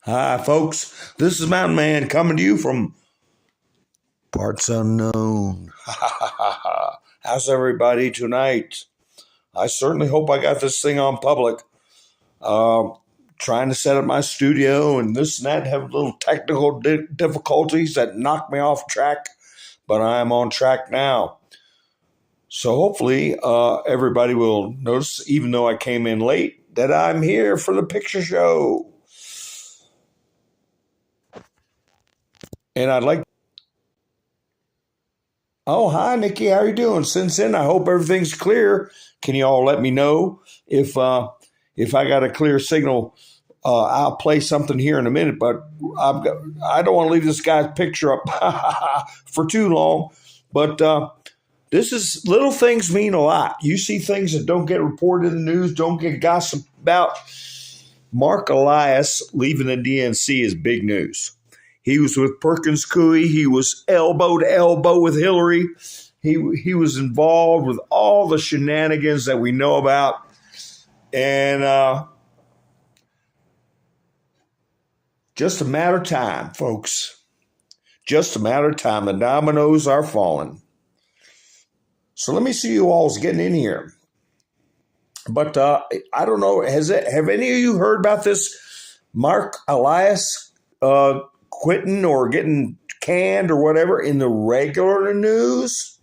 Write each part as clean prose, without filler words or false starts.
Hi, folks. This is Mountain Man coming to you from parts unknown. How's everybody tonight? I certainly hope I got this thing on public. Trying to set up my studio and this and that, have little technical difficulties that knock me off track, but I'm on track now. So hopefully everybody will notice, even though I came in late, that I'm here for the picture show. And I'd like. Oh, hi, Nikki. How are you doing? Since then, I hope everything's clear. Can you all let me know if I got a clear signal? I'll play something here in a minute, but I don't want to leave this guy's picture up for too long. But this is little things mean a lot. You see things that don't get reported in the news, don't get gossiped about. Mark Elias leaving the DNC is big news. He was with Perkins Coie. He was elbow to elbow with Hillary. He was involved with all the shenanigans that we know about. And just a matter of time, folks. Just a matter of time. The dominoes are falling. So let me see you all's getting in here. But I don't know. Have any of you heard about this Mark Elias quitting or getting canned or whatever in the regular news?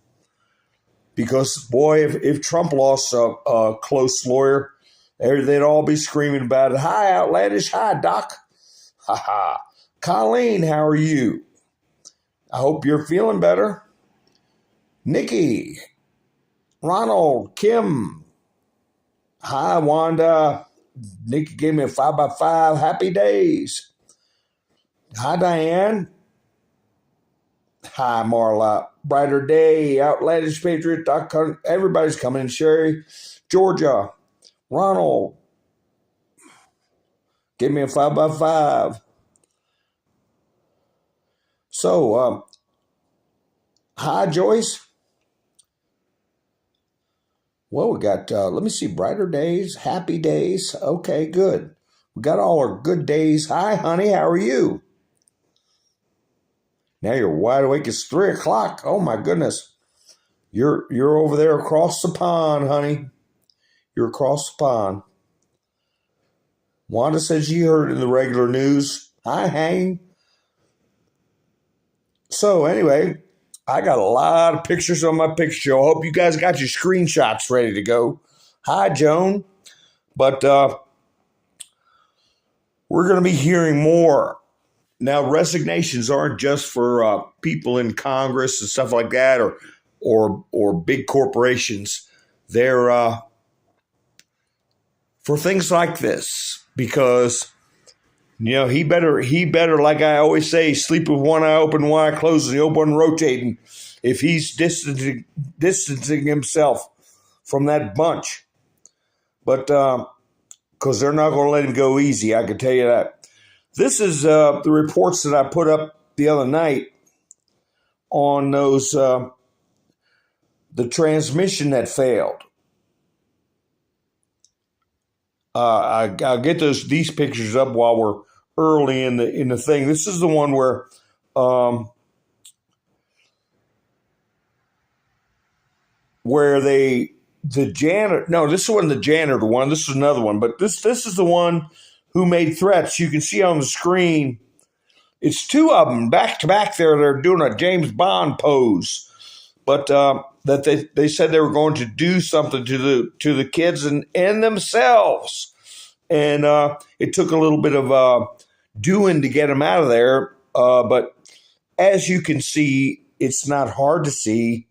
Because, boy, if Trump lost a close lawyer, they'd all be screaming about it. Hi, Outlandish. Hi, Doc. Ha ha. Colleen, how are you? I hope you're feeling better. Nikki, Ronald, Kim. Hi, Wanda. Nikki gave me a 5x5. Happy days. Hi, Diane. Hi, Marla. Brighter day. Outlandish Patriot. Everybody's coming in. Sherry. Georgia. Ronald. Give me a 5x5. So, hi, Joyce. Well, we got, let me see, brighter days, happy days. Okay, good. We got all our good days. Hi, honey, how are you? Now you're wide awake. It's 3 o'clock. Oh, my goodness. You're over there across the pond, honey. You're across the pond. Wanda said she heard it in the regular news. Hi, Hang. So, anyway, I got a lot of pictures on my picture show. I hope you guys got your screenshots ready to go. Hi, Joan. But we're going to be hearing more. Now, resignations aren't just for people in Congress and stuff like that, or big corporations. They're for things like this, because he better, like I always say, sleep with one eye open, one eye closed, and the other one rotating. If he's distancing himself from that bunch, but because they're not going to let him go easy, I can tell you that. This is the reports that I put up the other night on those the transmission that failed. I'll get these pictures up while we're early in the thing. This is the one where the janitor. No, this wasn't the janitor one. This is another one. But this is the one who made threats. You can see on the screen, it's two of them back to back there. They're doing a James Bond pose, but that they said they were going to do something to the kids and themselves, and it took a little bit of doing to get them out of there. But as you can see, it's not hard to see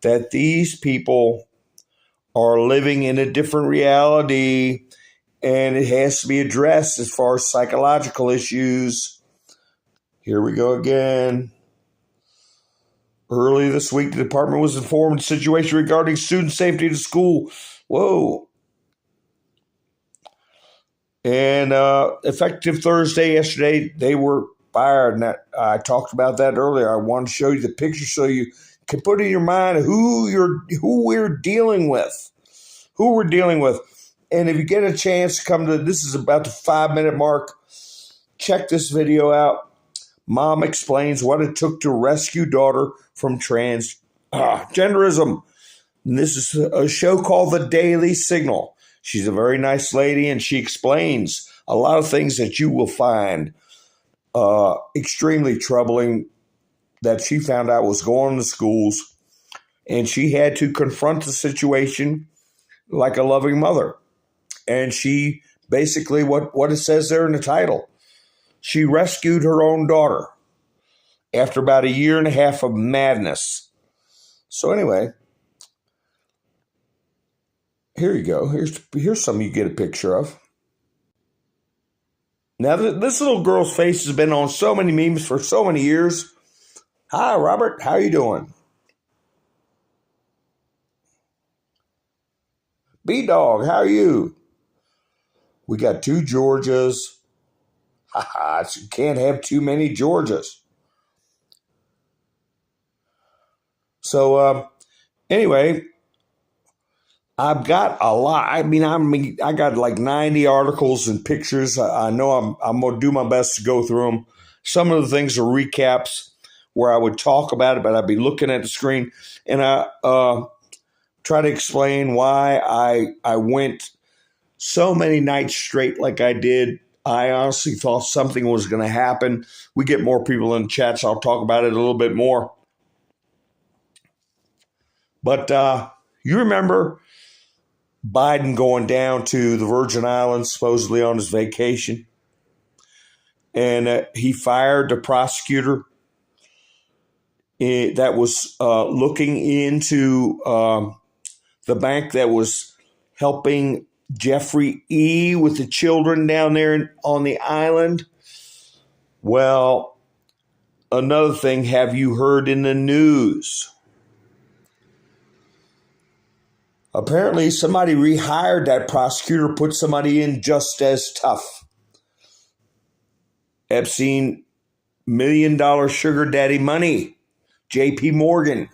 that these people are living in a different reality. And it has to be addressed as far as psychological issues. Here we go again. Early this week, the department was informed of the situation regarding student safety to school. Whoa. And effective Thursday, yesterday, they were fired. And I talked about that earlier. I want to show you the picture so you can put in your mind who we're dealing with. Who we're dealing with. And if you get a chance to come to, this is about the 5-minute mark. check this video out. Mom explains what it took to rescue daughter from transgenderism. And this is a show called The Daily Signal. She's a very nice lady, and she explains a lot of things that you will find extremely troubling that she found out was going on to schools. And she had to confront the situation like a loving mother. And she basically, what it says there in the title, she rescued her own daughter after about 1.5 years of madness. So anyway, here you go. Here's something you get a picture of. Now, this little girl's face has been on so many memes for so many years. Hi, Robert. How you doing? B-Dog, how are you? We got 2 Georgias. You can't have too many Georgias. So, anyway, I've got a lot. I got like 90 articles and pictures. I know I'm going to do my best to go through them. Some of the things are recaps where I would talk about it, but I'd be looking at the screen. And I try to explain why I went so many nights straight like I did. I honestly thought something was going to happen. We get more people in the chat, so I'll talk about it a little bit more. But you remember Biden going down to the Virgin Islands, supposedly on his vacation, and he fired the prosecutor that was looking into the bank that was helping Jeffrey E. with the children down there on the island. Well, another thing, have you heard in the news? Apparently, somebody rehired that prosecutor, put somebody in just as tough. Epstein, $1 million sugar daddy money. J.P. Morgan.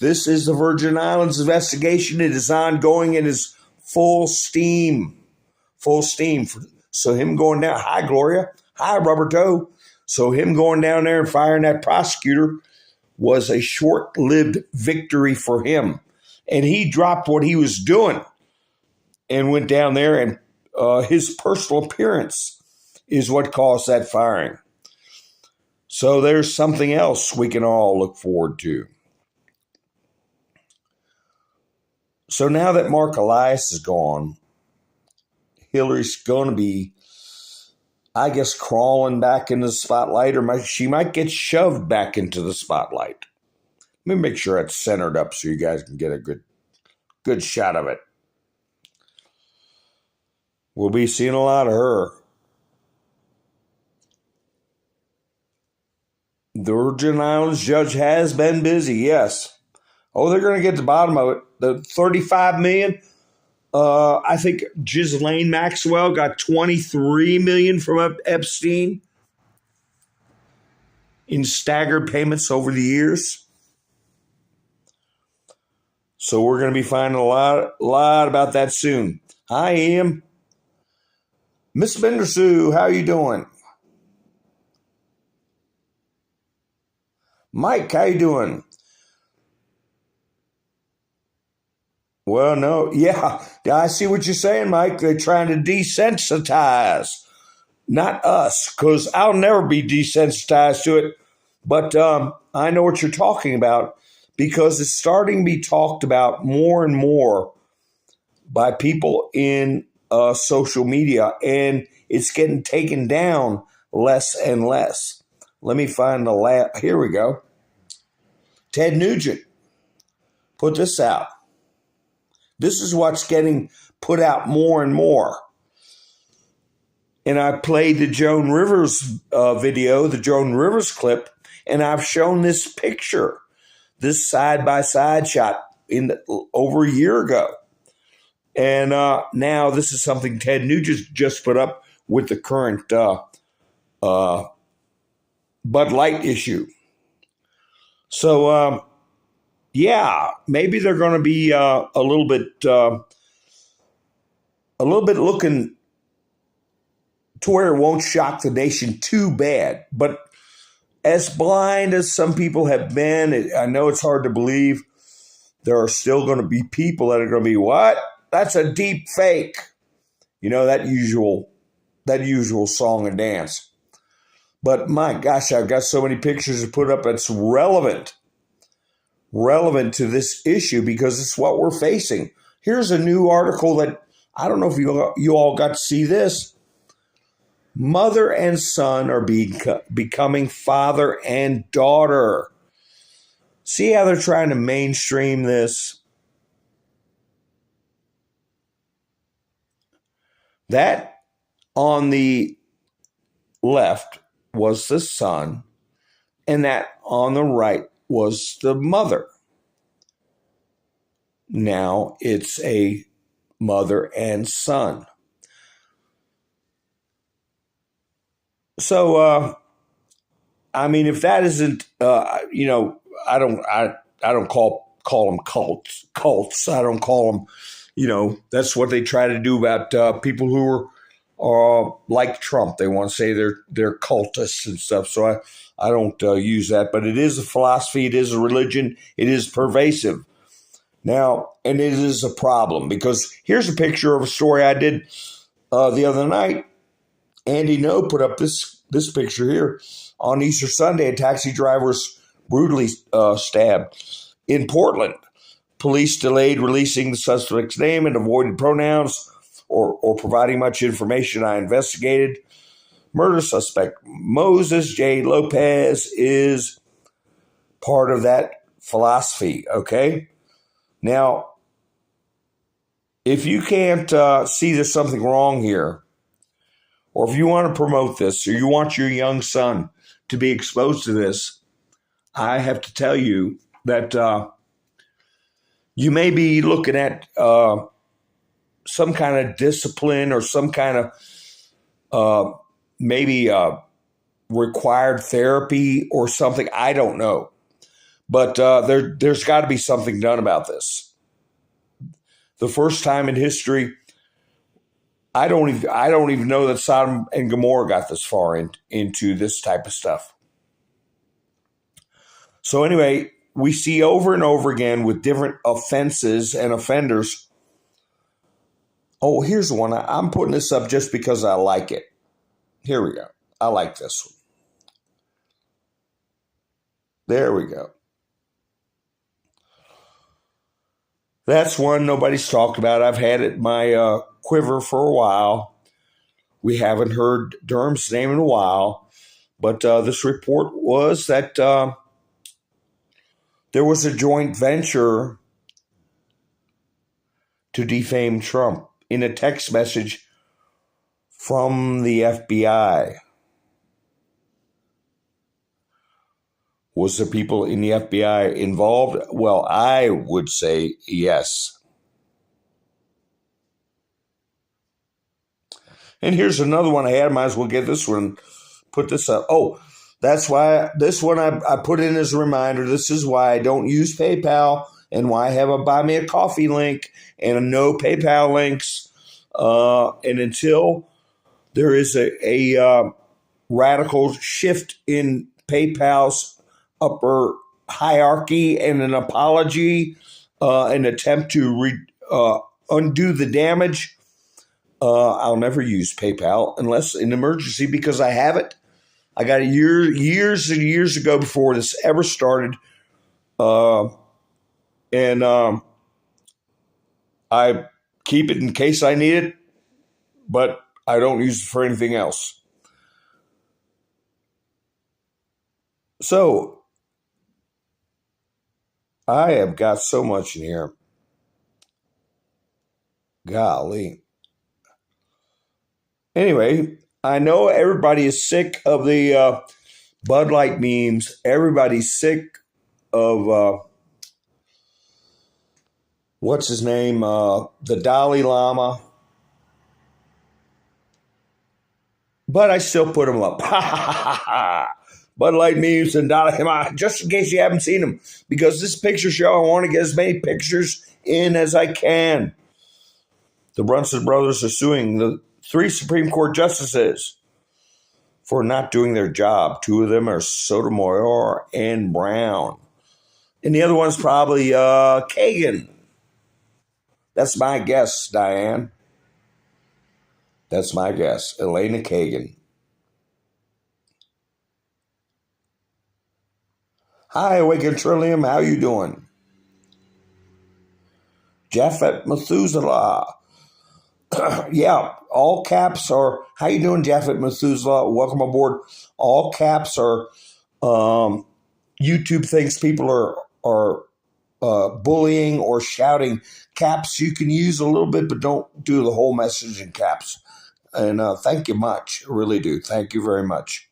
This is the Virgin Islands investigation. It is ongoing and is full steam. Full steam. So him going down. Hi, Gloria. Hi, Roberto. So him going down there and firing that prosecutor was a short-lived victory for him. And he dropped what he was doing and went down there, and his personal appearance is what caused that firing. So there's something else we can all look forward to. So now that Mark Elias is gone, Hillary's going to be, I guess, crawling back into the spotlight, or she might get shoved back into the spotlight. Let me make sure it's centered up so you guys can get a good shot of it. We'll be seeing a lot of her. The Virgin Islands judge has been busy, yes. Oh, they're going to get to the bottom of it. The $35 million. I think Ghislaine Maxwell got $23 million from Epstein in staggered payments over the years. So we're going to be finding a lot about that soon. Hi, Ian. Miss Bendersue, how you doing? Mike, how you doing? Well, no, yeah, I see what you're saying, Mike. They're trying to desensitize, not us, because I'll never be desensitized to it. But I know what you're talking about, because it's starting to be talked about more and more by people in social media, and it's getting taken down less and less. Let me find the here we go. Ted Nugent put this out. This is what's getting put out more and more. And I played the Joan Rivers video, the Joan Rivers clip, and I've shown this picture, this side-by-side shot over a year ago. And now this is something Ted Nugent just put up with the current Bud Light issue. So, yeah, maybe they're going to be a little bit looking to where it won't shock the nation too bad. But as blind as some people have been, I know it's hard to believe, there are still going to be people that are going to be, what? That's a deep fake. You know, that usual song and dance. But my gosh, I've got so many pictures to put up that's relevant to this issue because it's what we're facing. Here's a new article that I don't know if you all got to see this. Mother and son are becoming father and daughter. See how they're trying to mainstream this? That on the left was the son, and that on the right was the mother. Now it's a mother and son. So, I mean, if that isn't, you know, I don't call them cults. I don't call them, you know, that's what they try to do about people who are like Trump. They want to say they're cultists and stuff. So I don't use that, but it is a philosophy. It is a religion. It is pervasive. Now, and it is a problem because here's a picture of a story I did the other night. Andy No put up this picture here. On Easter Sunday, a taxi driver was brutally stabbed in Portland. Police delayed releasing the suspect's name and avoided pronouns or providing much information. I investigated. Murder suspect Moses J. Lopez is part of that philosophy, okay? Now, if you can't see there's something wrong here, or if you want to promote this, or you want your young son to be exposed to this, I have to tell you that you may be looking at some kind of discipline or some kind of maybe required therapy or something. I don't know. But there's got to be something done about this. The first time in history, I don't even know that Sodom and Gomorrah got this far into this type of stuff. So anyway, we see over and over again with different offenses and offenders. Oh, here's one. I'm putting this up just because I like it. Here we go. I like this one. There we go. That's one nobody's talked about. I've had it in my quiver for a while. We haven't heard Durham's name in a while. But this report was that there was a joint venture to defame Trump in a text message from the FBI. Was there people in the FBI involved? Well, I would say yes. And here's another one I had. Might as well get this one. Put this up. Oh, that's why this one I put in as a reminder. This is why I don't use PayPal and why I have a Buy Me a Coffee link and no PayPal links. And until there is a radical shift in PayPal's upper hierarchy and an apology, an attempt to undo the damage, I'll never use PayPal unless in emergency because I have it. I got it years and years ago before this ever started. And I keep it in case I need it, but I don't use it for anything else. So I have got so much in here. Golly. Anyway, I know everybody is sick of the Bud Light memes. Everybody's sick of what's his name? The Dalai Lama. But I still put them up. Bud Light memes and Dalai Lama, just in case you haven't seen them. Because this picture show, I want to get as many pictures in as I can. The Brunson brothers are suing the 3 Supreme Court justices for not doing their job. 2 of them are Sotomayor and Brown. And the other one's probably Kagan. That's my guess, Diane. That's my guess. Elena Kagan. Hi, Awakened Trillium. How you doing? Japhet Methuselah. Yeah, all caps are, how you doing, Japhet Methuselah? Welcome aboard. All caps are, YouTube thinks people are bullying or shouting. Caps you can use a little bit, but don't do the whole message in caps. And thank you much. I really do. Thank you very much.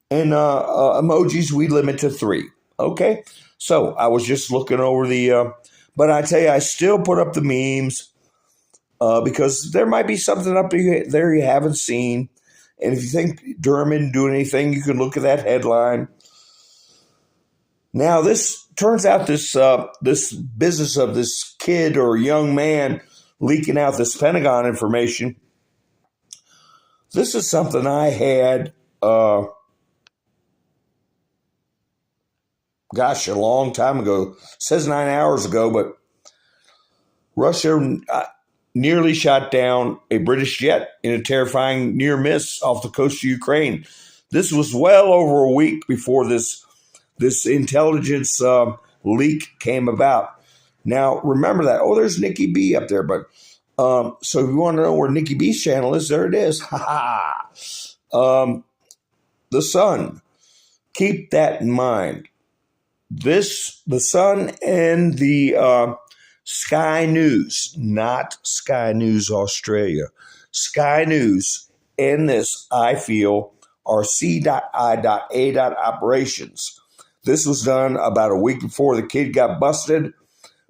And emojis, we limit to 3. Okay? So I was just looking over the, but I tell you, I still put up the memes because there might be something up there you haven't seen. And if you think Durham didn't do anything, you can look at that headline. Now, this turns out this business of this kid or young man leaking out this Pentagon information, this is something I had, a long time ago. It says 9 hours ago, but Russia nearly shot down a British jet in a terrifying near miss off the coast of Ukraine. This was well over a week before this intelligence leak came about. Now, remember that. Oh, there's Nikki B up there. But so if you want to know where Nikki B's channel is, there it is. The Sun. Keep that in mind. The Sun and the Sky News, not Sky News Australia. Sky News and this, I feel, are C.I.A. operations. This was done about a week before the kid got busted,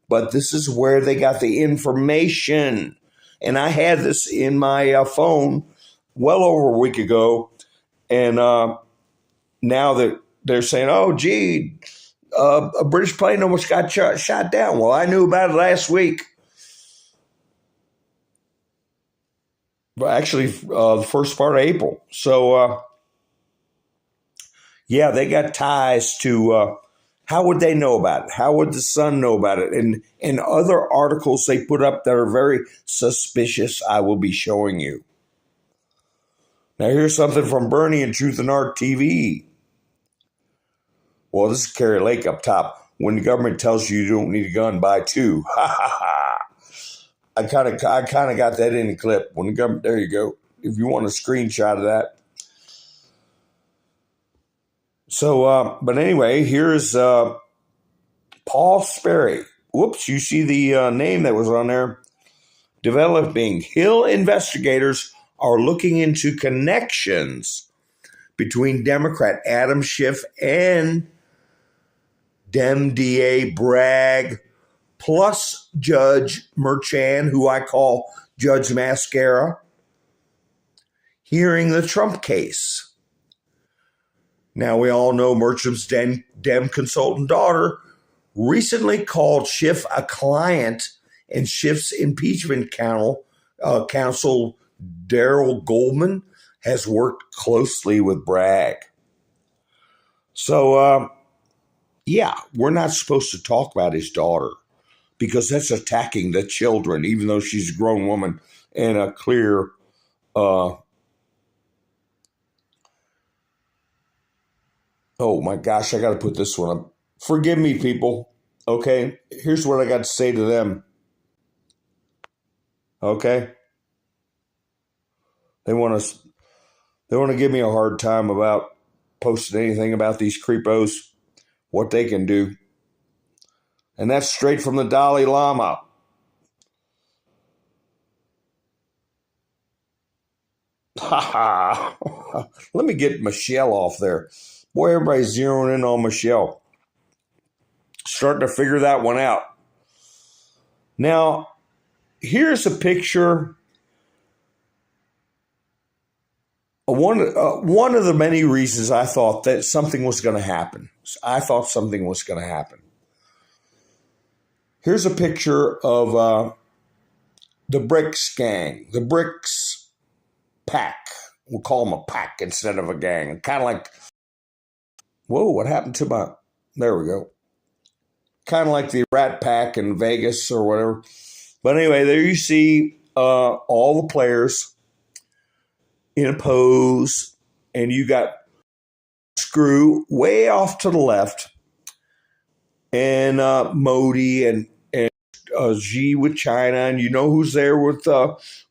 but this is where they got the information. And I had this in my phone well over a week ago, and now that they're saying, oh, gee, a British plane almost got shot down. Well, I knew about it last week. But actually, the first part of April. So, yeah, they got ties to, how would they know about it? How would the Sun know about it? And other articles they put up that are very suspicious, I will be showing you. Now, here's something from Bernie and Truth and Art TV. Well, this is Carrie Lake up top. When the government tells you don't need a gun, buy 2. Ha, ha, ha. I kind of got that in the clip. When the government, there you go. If you want a screenshot of that. So, but anyway, here's Paul Sperry. Whoops, you see the name that was on there. Developing. Hill investigators are looking into connections between Democrat Adam Schiff and Dem DA Bragg, plus Judge Merchan, who I call Judge Mascara, hearing the Trump case. Now, we all know Merchan's Dem consultant daughter recently called Schiff a client, and Schiff's impeachment counsel, Daryl Goldman, has worked closely with Bragg. So, yeah, we're not supposed to talk about his daughter because that's attacking the children, even though she's a grown woman and a clear oh my gosh, I got to put this one up. Forgive me, people. Okay, here's what I got to say to them. Okay, they want to give me a hard time about posting anything about these creepos, what they can do, and that's straight from the Dalai Lama. Ha ha! Let me get Michelle off there. Boy, everybody's zeroing in on Michelle. Starting to figure that one out. Now, here's a picture. One of the many reasons I thought that something was going to happen. I thought something was going to happen. Here's a picture of the BRICS gang, the BRICS pack. We'll call them a pack instead of a gang. Kind of like, whoa, what happened to my, there we go. Kind of like the Rat Pack in Vegas or whatever. But anyway, there you see all the players in a pose, and you got Screw way off to the left, and Modi and Xi with China, and you know who's there with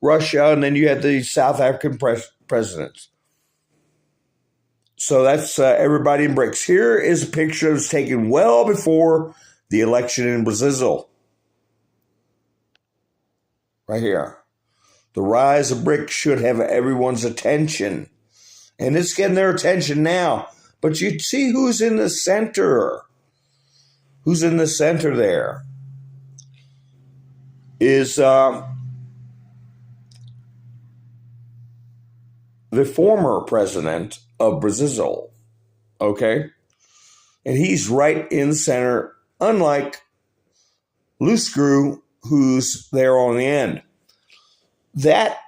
Russia, and then you had the South African presidents. So that's everybody in BRICS. Here is a picture that was taken well before the election in Brazil. Right here. The rise of BRICS should have everyone's attention. And it's getting their attention now. But you see who's in the center. Who's in the center there is the former president of Brazil. Okay? And he's right in the center, unlike Loose Screw, who's there on the end. That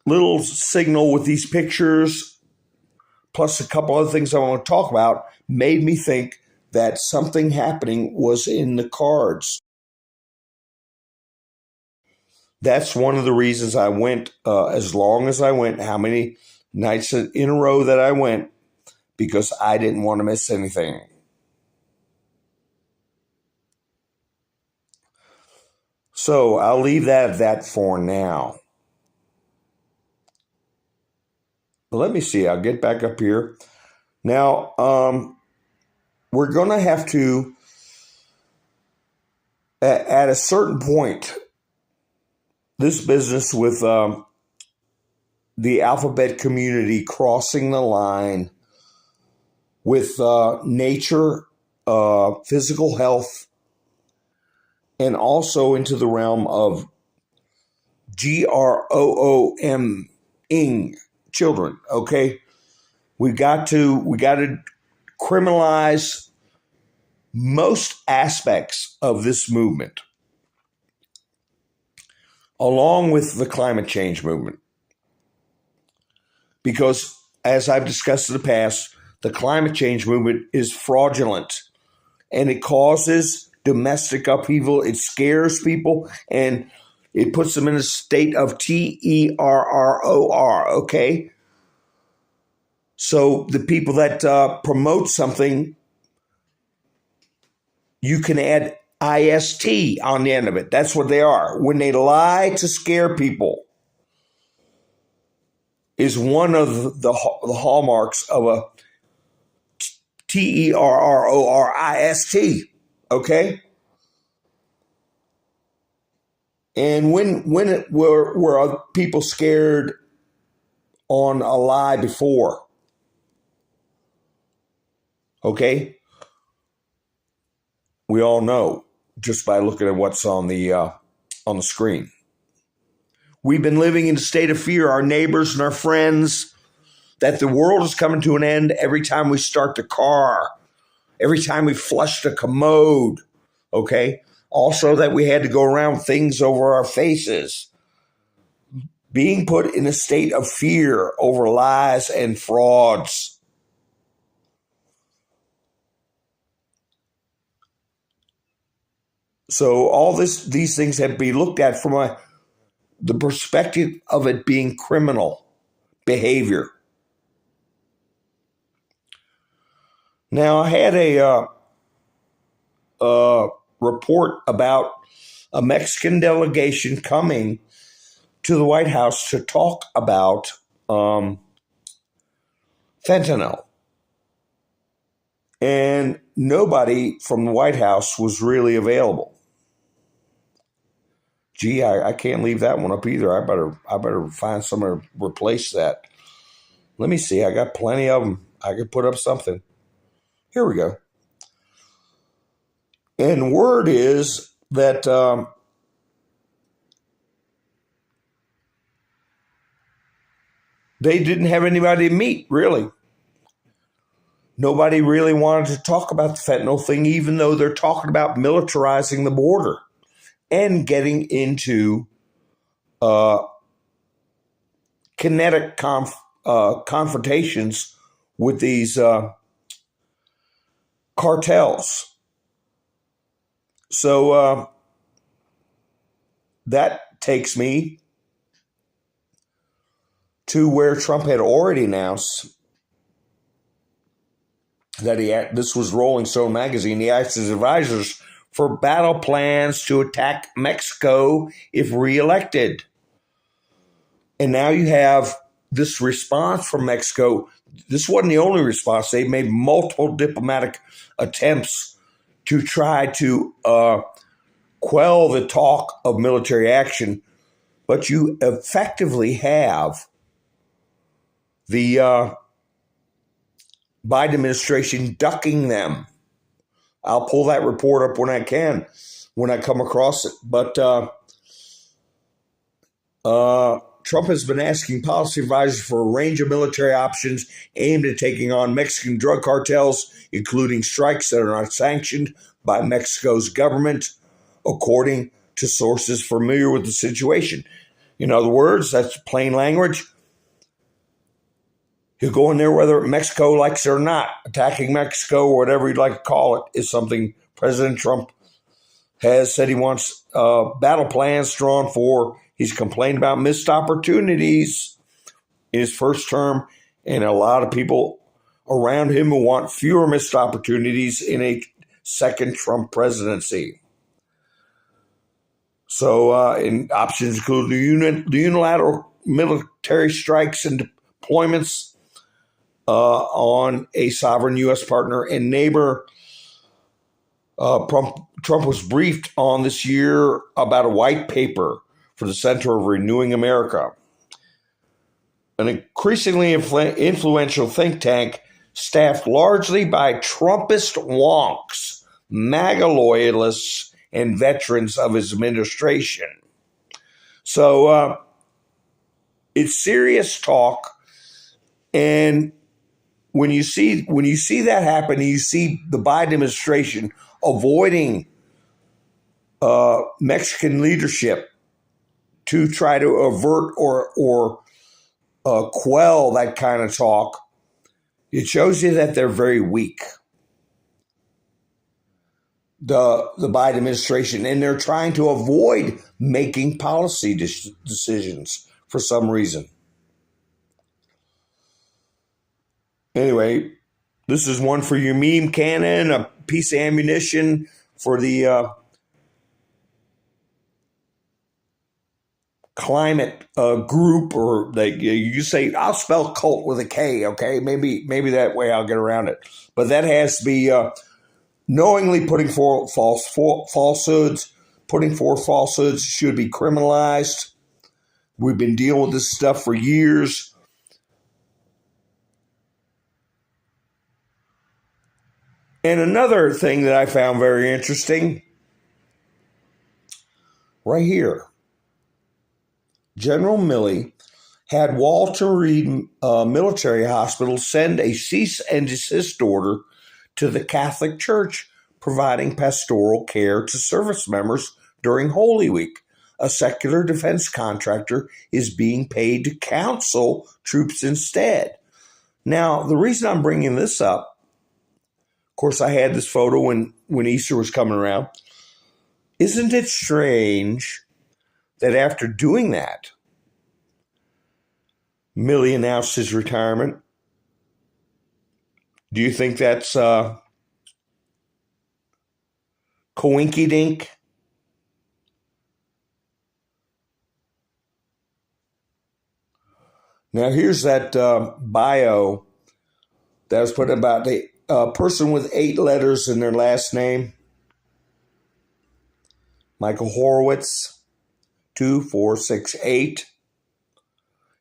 little signal with these pictures, plus a couple other things I want to talk about, made me think that something happening was in the cards. That's one of the reasons I went as long as I went, how many nights in a row that I went, because I didn't want to miss anything. So I'll leave that at that for now. But let me see. I'll get back up here. Now, we're going to have to, at a certain point, this business with the alphabet community crossing the line with nature, physical health, and also into the realm of GROOM-ing children. Okay, we got to criminalize most aspects of this movement, along with the climate change movement, because as I've discussed in the past, the climate change movement is fraudulent, and it causes domestic upheaval. It scares people, and it puts them in a state of terror, okay? So the people that promote something, you can add IST on the end of it. That's what they are. When they lie to scare people, is one of the hallmarks of a terrorist, okay? And when were people scared on a lie before? Okay? We all know just by looking at what's on the screen. We've been living in a state of fear, our neighbors and our friends, that the world is coming to an end every time we start the car, every time we flush the commode, okay? Also that we had to go around with things over our faces. Being put in a state of fear over lies and frauds. So all these things have to be looked at from the perspective of it being criminal behavior. Now, I had a report about a Mexican delegation coming to the White House to talk about fentanyl. And nobody from the White House was really available. Gee, I can't leave that one up either. I better find someone to replace that. Let me see. I got plenty of them. I could put up something. Here we go. And word is that they didn't have anybody to meet, really. Nobody really wanted to talk about the fentanyl thing, even though they're talking about militarizing the border and getting into kinetic confrontations with these cartels. So that takes me to where Trump had already announced that this was Rolling Stone magazine. He asked his advisors for battle plans to attack Mexico if reelected. And now you have this response from Mexico. This wasn't the only response. They made multiple diplomatic attempts to try to quell the talk of military action. But you effectively have the Biden administration ducking them. I'll pull that report up when I can, when I come across it. But Trump has been asking policy advisors for a range of military options aimed at taking on Mexican drug cartels, including strikes that are not sanctioned by Mexico's government, according to sources familiar with the situation. In other words, that's plain language. He'll go in there whether Mexico likes it or not. Attacking Mexico, or whatever you'd like to call it, is something President Trump has said he wants battle plans drawn for. He's complained about missed opportunities in his first term, and a lot of people around him who want fewer missed opportunities in a second Trump presidency. So options include the unilateral military strikes and deployments on a sovereign U.S. partner and neighbor. Trump was briefed on this year about a white paper for the Center of Renewing America, an increasingly influential think tank staffed largely by Trumpist wonks, MAGA loyalists, and veterans of his administration. So it's serious talk, and when you see that happen, you see the Biden administration avoiding Mexican leadership to try to avert or quell that kind of talk. It shows you that they're very weak, the Biden administration, and they're trying to avoid making policy decisions for some reason. Anyway, this is one for your meme cannon, a piece of ammunition for the climate group, or you say, I'll spell cult with a K, okay? Maybe that way I'll get around it. But that has to be knowingly putting forth falsehoods. Putting forth falsehoods should be criminalized. We've been dealing with this stuff for years. And another thing that I found very interesting, right here, General Milley had Walter Reed Military Hospital send a cease and desist order to the Catholic Church providing pastoral care to service members during Holy Week. A secular defense contractor is being paid to counsel troops instead. Now, the reason I'm bringing this up, of course, I had this photo when Easter was coming around. Isn't it strange that after doing that, Milley announced his retirement? Do you think that's coinky-dink? Now, here's that bio that was put about the person with 8 letters in their last name. Michael Horowitz, 2468.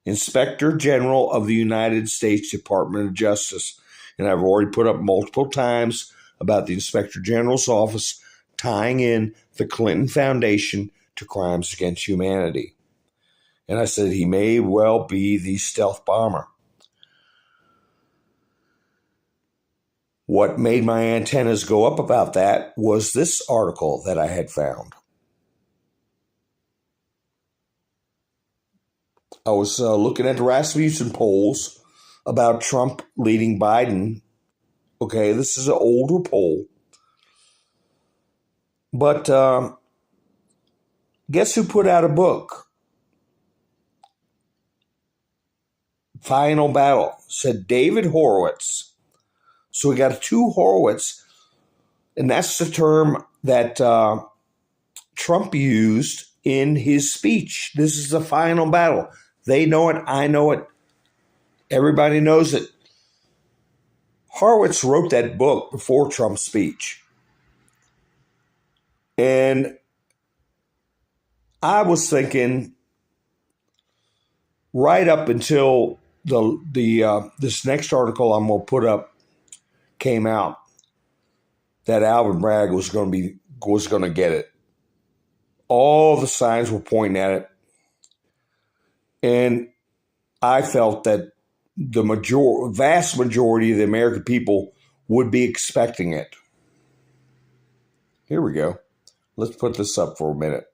Inspector General of the United States Department of Justice. And I've already put up multiple times about the Inspector General's office tying in the Clinton Foundation to crimes against humanity. And I said he may well be the stealth bomber. What made my antennas go up about that was this article that I had found. I was looking at the Rasmussen polls about Trump leading Biden. Okay, this is an older poll. But guess who put out a book? Final Battle. Said David Horowitz. So we got two Horowitz. And that's the term that Trump used in his speech. This is the final battle. They know it. I know it. Everybody knows it. Horowitz wrote that book before Trump's speech. And I was thinking right up until this next article I'm going to put up came out that Alvin Bragg was going to get it. All the signs were pointing at it. And I felt that the vast majority of the American people would be expecting it. Here we go. Let's put this up for a minute.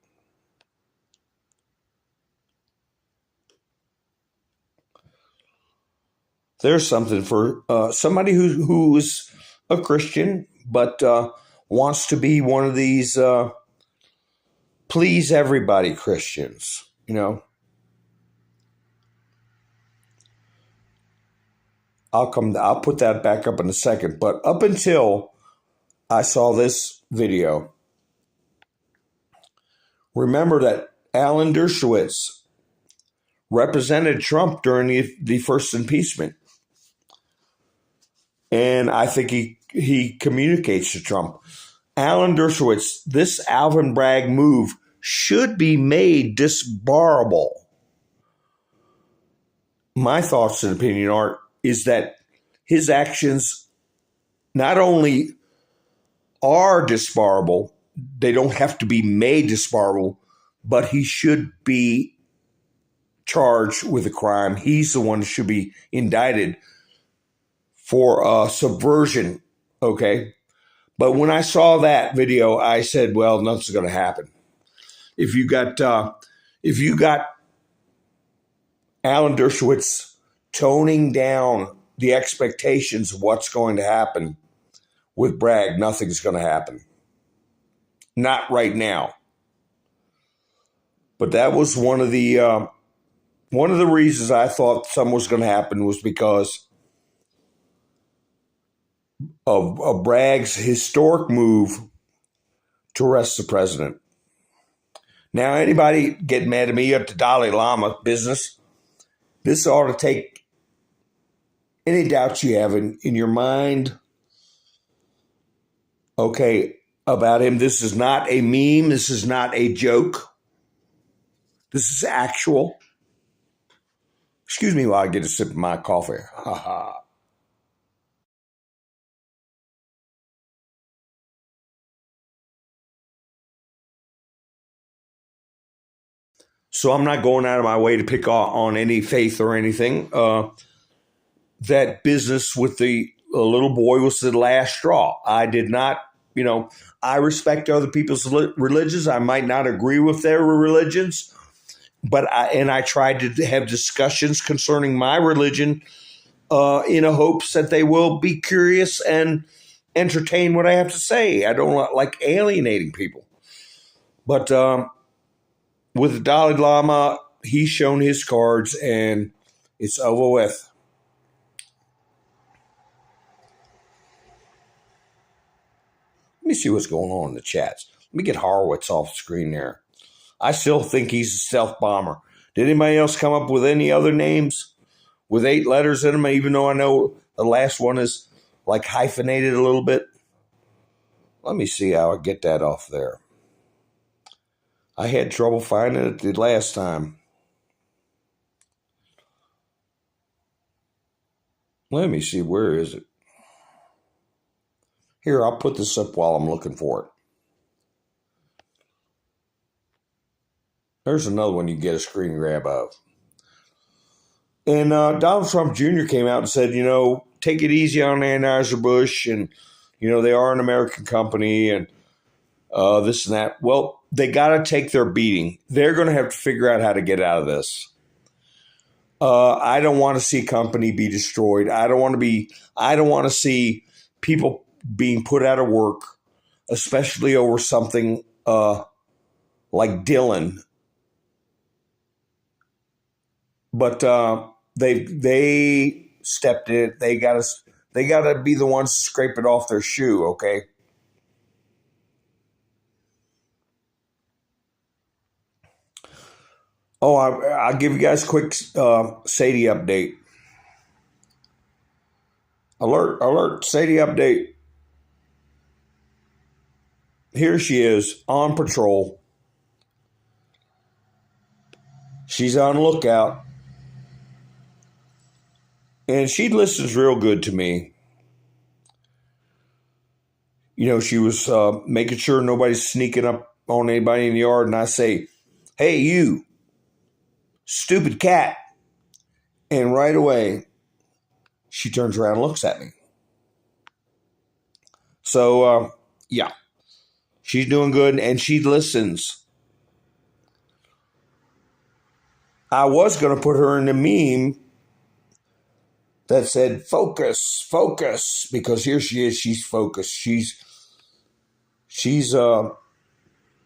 There's something for somebody who is a Christian, but wants to be one of these please everybody Christians, you know. I'll put that back up in a second. But up until I saw this video, remember that Alan Dershowitz represented Trump during the first impeachment. And I think he communicates to Trump. Alan Dershowitz, this Alvin Bragg move should be made disbarable. My thoughts and opinion is that his actions not only are disbarable, they don't have to be made disbarable, but he should be charged with a crime. He's the one who should be indicted for subversion, okay? But when I saw that video, I said, well, nothing's going to happen. If you got Alan Dershowitz toning down the expectations of what's going to happen with Bragg, nothing's going to happen. Not right now. But that was one of the reasons I thought something was going to happen was because of Bragg's historic move to arrest the president. Now, anybody get mad at me at the Dalai Lama business, this ought to take any doubts you have in your mind, okay, about him. This is not a meme. This is not a joke. This is actual. Excuse me while I get a sip of my coffee. Ha ha. So I'm not going out of my way to pick on any faith or anything. That business with the little boy was the last straw. I did not, I respect other people's religions. I might not agree with their religions, but I tried to have discussions concerning my religion in a hopes that they will be curious and entertain what I have to say. I don't like alienating people. But with the Dalai Lama, he's shown his cards and it's over with. Let me see what's going on in the chats. Let me get Horowitz off the screen there. I still think he's a stealth bomber. Did anybody else come up with any other names with 8 letters in them, even though I know the last one is like hyphenated a little bit? Let me see how I get that off there. I had trouble finding it the last time. Let me see, where is it? Here, I'll put this up while I'm looking for it. There's another one you get a screen grab of. And Donald Trump Jr. came out and said, take it easy on Anheuser-Busch, and, they are an American company, and this and that. Well, they got to take their beating. They're going to have to figure out how to get out of this. I don't want to see a company be destroyed. I don't want to see people being put out of work, especially over something like Dylan. But they stepped in. They got to be the ones to scrape it off their shoe. Okay. Oh, I'll give you guys a quick Sadie update. Alert, Sadie update. Here she is on patrol. She's on lookout. And she listens real good to me. She was making sure nobody's sneaking up on anybody in the yard. And I say, hey, you. Stupid cat. And right away, she turns around and looks at me. So, yeah, she's doing good, and she listens. I was going to put her in the meme that said, focus, focus, because here she is. She's focused. She's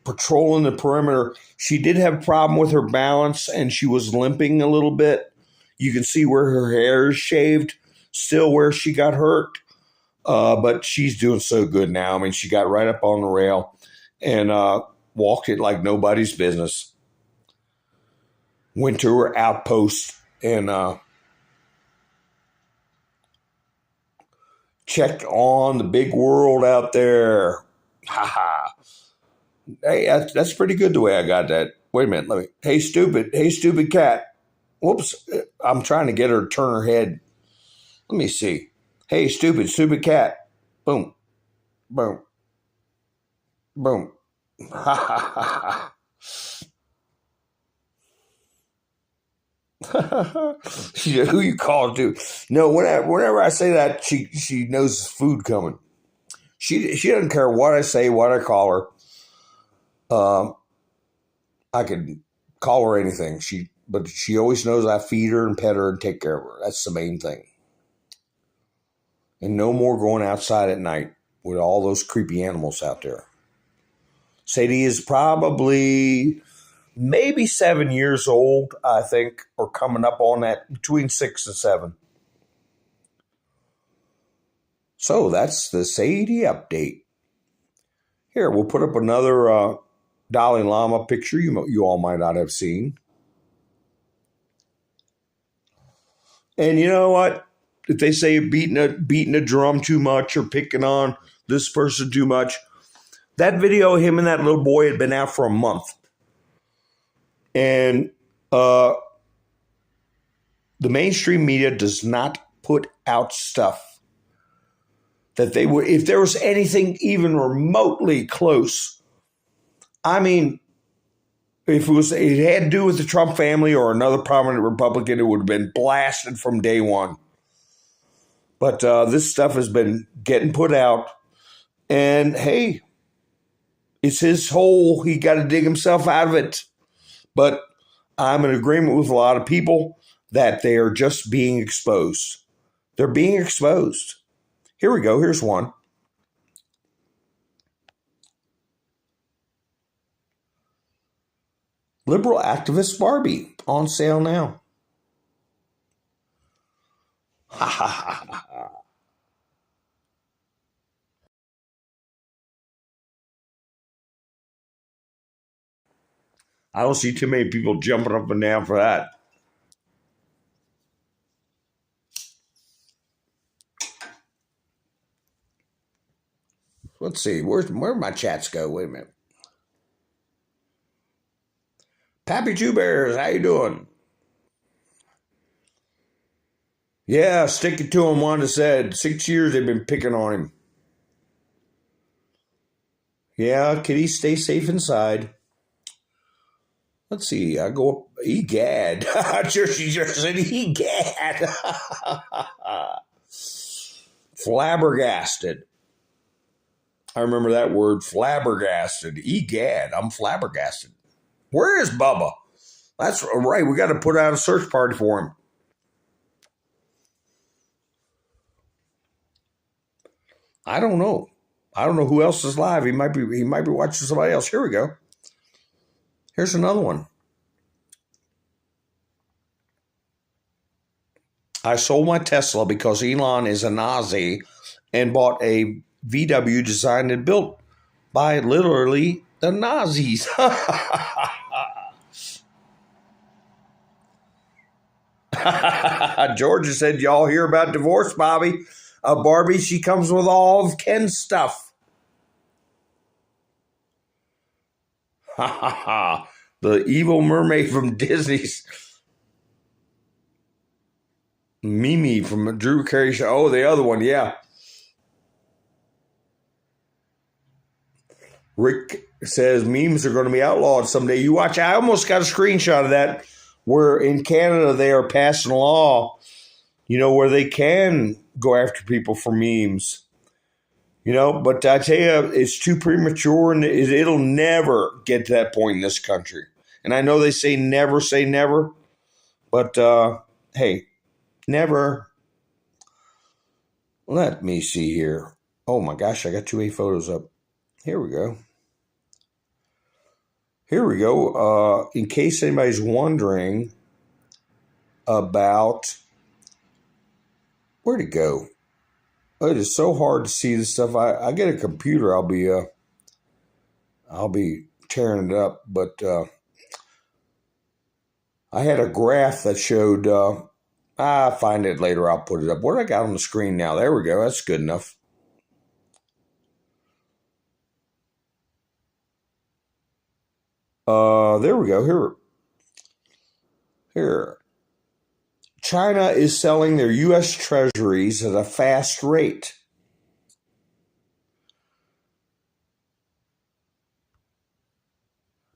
patrolling the perimeter. She did have a problem with her balance, and she was limping a little bit. You can see where her hair is shaved, still where she got hurt. But she's doing so good now. I mean, she got right up on the rail and walked it like nobody's business. Went to her outpost and checked on the big world out there. Ha ha. Hey, that's pretty good the way I got that. Wait a minute. Hey, stupid cat. Whoops. I'm trying to get her to turn her head. Let me see. Hey, stupid cat. Boom. Boom. Boom. Ha ha ha ha. Who you call to? No, whenever I say that, she knows there's food coming. She doesn't care what I say, what I call her. I could call her anything. But she always knows I feed her and pet her and take care of her. That's the main thing. And no more going outside at night with all those creepy animals out there. Sadie is probably maybe 7 years old, I think, or coming up on that, between 6 and 7. So that's the Sadie update. Here, we'll put up another Dalai Lama picture you all might not have seen. And you know what? If they say beating a drum too much or picking on this person too much, that video of him and that little boy had been out for a month. And the mainstream media does not put out stuff that they would, if there was anything even remotely close. I mean, if it had to do with the Trump family or another prominent Republican, it would have been blasted from day one. But this stuff has been getting put out. And hey, it's his hole. He got to dig himself out of it. But I'm in agreement with a lot of people that they are just being exposed. They're being exposed. Here we go. Here's one. Liberal activist Barbie on sale now. Ha ha ha ha. I don't see too many people jumping up and down for that. Let's see. Where my chats go? Wait a minute. Pappy Two Bears, how you doing? Yeah, stick it to him. Wanda said 6 years they've been picking on him. Yeah, kitty, stay safe inside. Let's see. I go up. Egad. She just said egad. Flabbergasted. I remember that word, flabbergasted. Egad, I'm flabbergasted. Where is Bubba? That's right. We got to put out a search party for him. I don't know. I don't know who else is live. He might be watching somebody else. Here we go. Here's another one. I sold my Tesla because Elon is a Nazi and bought a VW designed and built by literally the Nazis. Georgia said, y'all hear about divorce, Bobby? Barbie, she comes with all of Ken's stuff. The evil mermaid from Disney's. Mimi from Drew Carey show. Oh, the other one, yeah. Rick says memes are going to be outlawed someday. You watch. I almost got a screenshot of that where in Canada they are passing a law, where they can go after people for memes. But I tell you, it's too premature and it'll never get to that point in this country. And I know they say never, but hey, never. Let me see here. Oh my gosh, I got 2 photos up. Here we go. In case anybody's wondering about where'd it go? It is so hard to see this stuff. I get a computer. I'll be tearing it up. But I had a graph that showed. I'll find it later. I'll put it up. What do I got on the screen now? There we go. That's good enough. There we go. Here. China is selling their U.S. treasuries at a fast rate.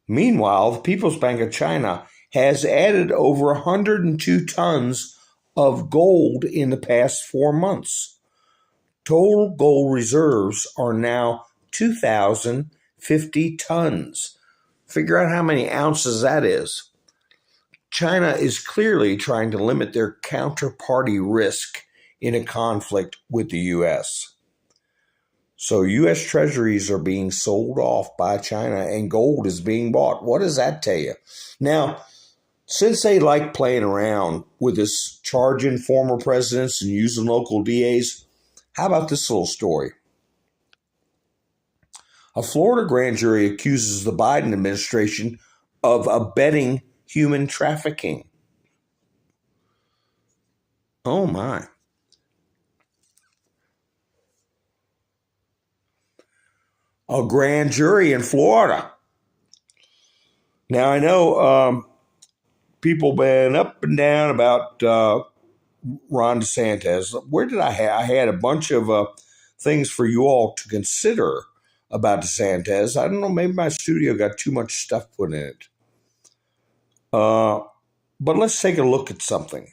Meanwhile, the People's Bank of China has added over 102 tons of gold in the past 4 months. Total gold reserves are now 2,050 tons. Figure out how many ounces that is. China is clearly trying to limit their counterparty risk in a conflict with the U.S. So U.S. treasuries are being sold off by China and gold is being bought. What does that tell you? Now, since they like playing around with this charging former presidents and using local DAs, how about this little story? A Florida grand jury accuses the Biden administration of abetting human trafficking. Oh my. A grand jury in Florida. Now I know people been up and down about Ron DeSantis. Where did I have? I had a bunch of things for you all to consider about DeSantis. I don't know, maybe my studio got too much stuff put in it. But let's take a look at something.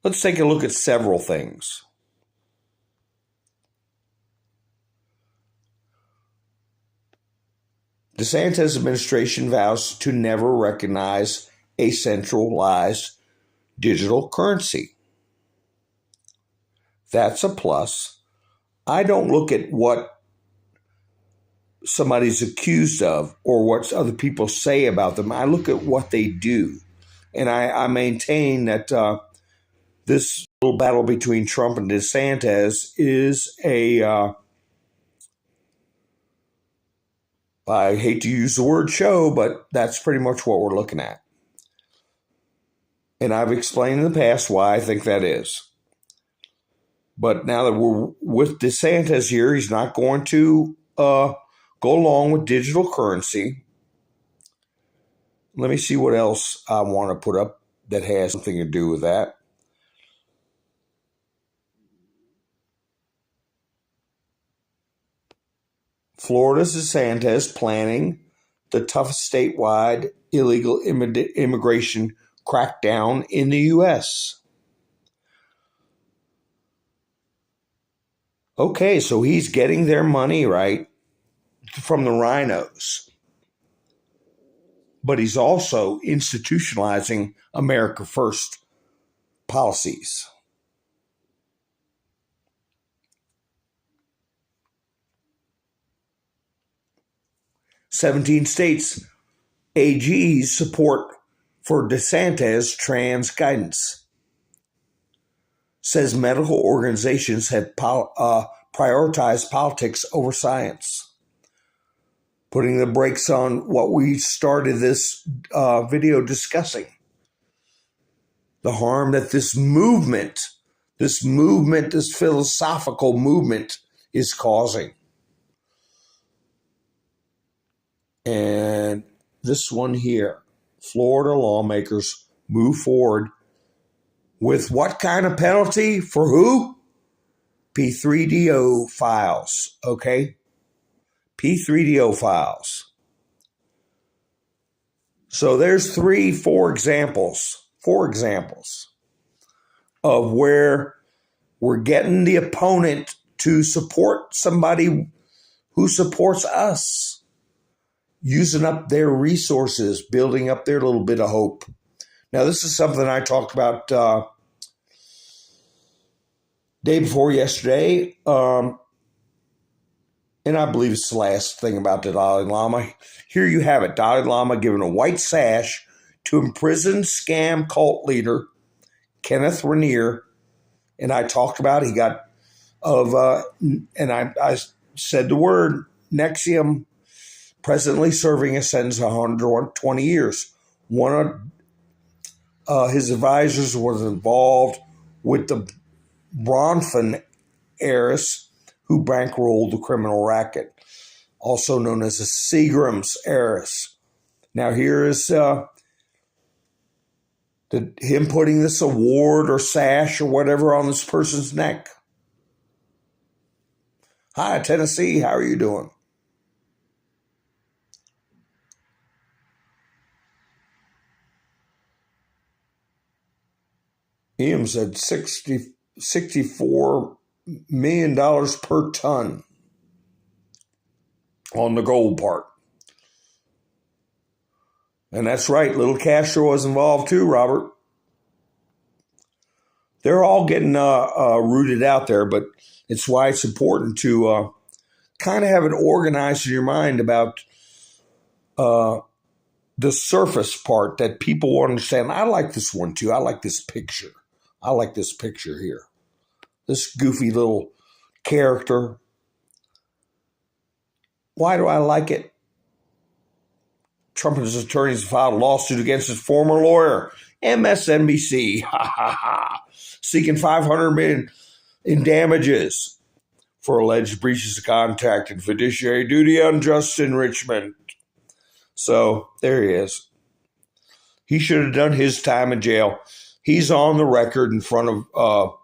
Let's take a look at several things. DeSantis administration vows to never recognize a centralized digital currency. That's a plus. I don't look at what somebody's accused of or what other people say about them. I look at what they do. And I maintain that this little battle between Trump and DeSantis is I hate to use the word show, but that's pretty much what we're looking at. And I've explained in the past why I think that is. But now that we're with DeSantis here, he's not going to go along with digital currency. Let me see what else I want to put up that has something to do with that. Florida's DeSantis planning the toughest statewide illegal immigration crackdown in the U.S. Okay, so he's getting their money, right, from the rhinos. But he's also institutionalizing America First policies. "17 states AGs support for DeSantis trans guidance. Says medical organizations have prioritized politics over science." Putting the brakes on what we started this video discussing. The harm that this philosophical movement is causing. And this one here, Florida lawmakers move forward with what kind of penalty for who? P3DO files, okay? P3DO files. So there's four examples of where we're getting the opponent to support somebody who supports us, using up their resources, building up their little bit of hope. Now, this is something I talked about day before yesterday, and I believe it's the last thing about the Dalai Lama. Here you have it, Dalai Lama giving a white sash to imprisoned scam cult leader Kenneth Rainier, and I talked about I said the word NXIVM, presently serving a sentence of 120 years. One of his advisors was involved with the Bronfman heiress who bankrolled the criminal racket, also known as the Seagram's heiress. Now here is him putting this award or sash or whatever on this person's neck. "Hi, Tennessee, how are you doing?" Ian said $64 million per ton on the gold part. And that's right, little Castro was involved too, Robert. They're all getting rooted out there, but it's why it's important to kind of have it organized in your mind about the surface part that people will understand. I like this one too. I like this picture. I like this picture here. This goofy little character. Why do I like it? Trump and his attorneys filed a lawsuit against his former lawyer, MSNBC, seeking $500 million in damages for alleged breaches of contract and fiduciary duty, unjust enrichment. So there he is. He should have done his time in jail. He's on the record in front of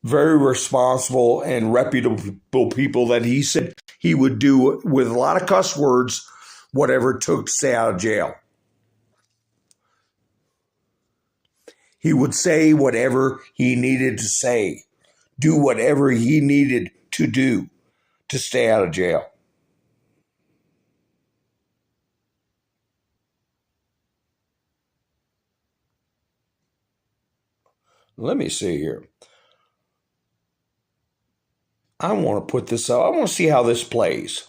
very responsible and reputable people that he said he would do, with a lot of cuss words, whatever it took to stay out of jail. He would say whatever he needed to say, do whatever he needed to do to stay out of jail. Let me see here. I want to put this up. I want to see how this plays.